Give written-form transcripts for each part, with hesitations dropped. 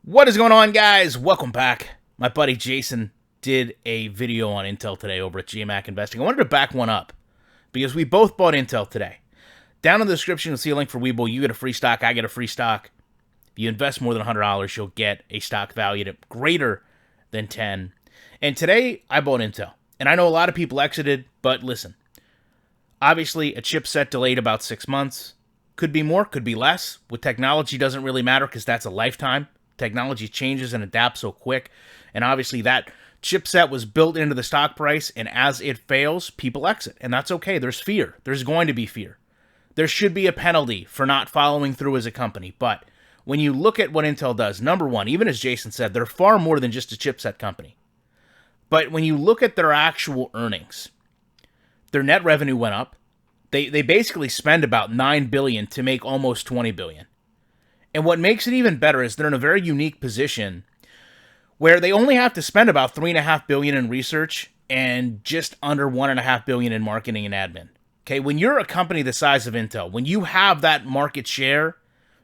What is going on, guys? Welcome back. My buddy Jason did a video on Intel today over at GMAC Investing. I wanted to back one up because we both bought Intel today. Down in the description, you'll see a link for Webull. You get a free stock, I get a free stock. If you invest more than $100, you'll get a stock valued at greater than 10. And today, I bought Intel. And I know a lot of people exited, but listen. Obviously, a chipset delayed about 6 months. Could be more, could be less. With technology, doesn't really matter because that's a lifetime. Technology changes and adapts so quick. And obviously, that chipset was built into the stock price, and as it fails, people exit. And that's okay. There's fear. There's going to be fear. There should be a penalty for not following through as a company. But when you look at what Intel does, number one, even as Jason said, they're far more than just a chipset company. But when you look at their actual earnings, their net revenue went up. They basically spend about $9 billion to make almost $20 billion. And what makes it even better is they're in a very unique position where they only have to spend about $3.5 billion in research and just under $1.5 billion in marketing and admin. Okay, when you're a company the size of Intel, when you have that market share,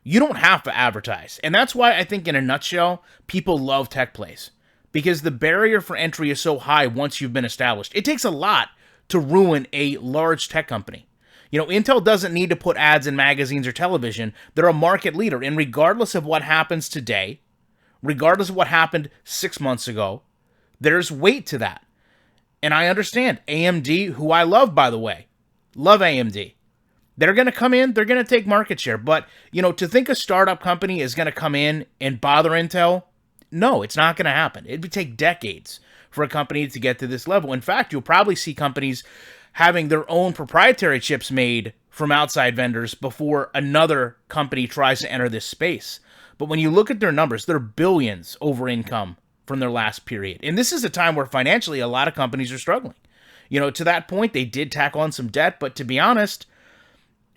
you don't have to advertise. And that's why I think in a nutshell, people love tech plays. Because the barrier for entry is so high once you've been established. It takes a lot to ruin a large tech company. You know, Intel doesn't need to put ads in magazines or television. They're a market leader. And regardless of what happens today, regardless of what happened 6 months ago, there's weight to that. And I understand. AMD, who I love, by the way, love AMD. They're going to come in, they're going to take market share. But, you know, to think a startup company is going to come in and bother Intel, no, it's not going to happen. It would take decades for a company to get to this level. In fact, you'll probably see companies having their own proprietary chips made from outside vendors before another company tries to enter this space. But when you look at their numbers, they're billions over income from their last period. And this is a time where financially a lot of companies are struggling. You know, to that point, they did tack on some debt, but to be honest,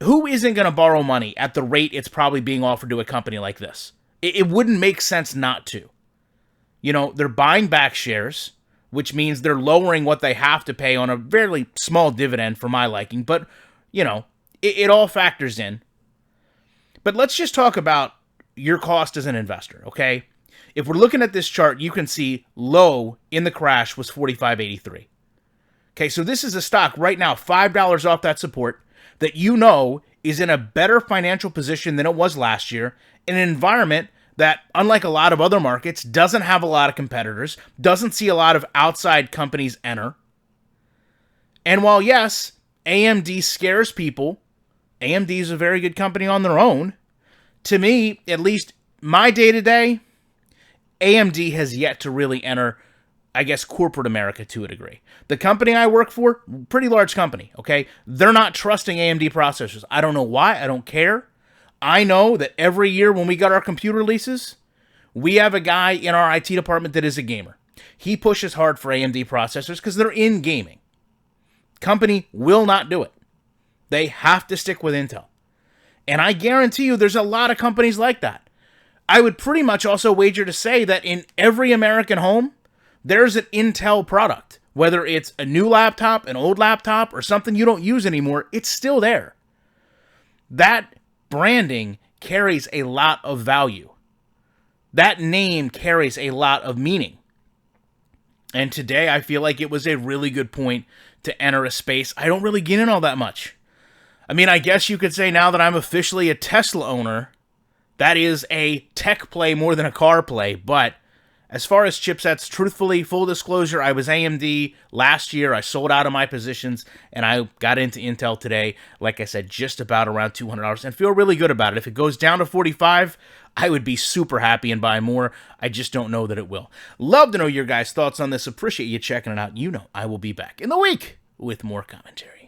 who isn't going to borrow money at the rate it's probably being offered to a company like this? It wouldn't make sense not to. You know, they're buying back shares, which means they're lowering what they have to pay on a fairly small dividend for my liking. But, you know, it all factors in. But let's just talk about your cost as an investor, okay? If we're looking at this chart, you can see low in the crash was $45.83. Okay, so this is a stock right now, $5 off that support, that you know is in a better financial position than it was last year, in an environment that, unlike a lot of other markets, doesn't have a lot of competitors, doesn't see a lot of outside companies enter. And while, yes, AMD scares people, AMD is a very good company on their own, to me, at least my day-to-day, AMD has yet to really enter, I guess, corporate America to a degree. The company I work for, pretty large company, okay? They're not trusting AMD processors. I don't know why. I don't care. I know that every year when we got our computer releases, we have a guy in our IT department that is a gamer. He pushes hard for AMD processors because they're in gaming. Company will not do it. They have to stick with Intel. And I guarantee you there's a lot of companies like that. I would pretty much also wager to say that in every American home, there's an Intel product. Whether it's a new laptop, an old laptop, or something you don't use anymore, it's still there. That branding carries a lot of value. That name carries a lot of meaning. And today I feel like it was a really good point to enter a space I don't really get in all that much. I mean, I guess you could say now that I'm officially a Tesla owner, that is a tech play more than a car play. But as far as chipsets, truthfully, full disclosure, I was AMD last year. I sold out of my positions, and I got into Intel today, like I said, just about around $200, and feel really good about it. If it goes down to 45, I would be super happy and buy more. I just don't know that it will. Love to know your guys' thoughts on this. Appreciate you checking it out. You know I will be back in the week with more commentary.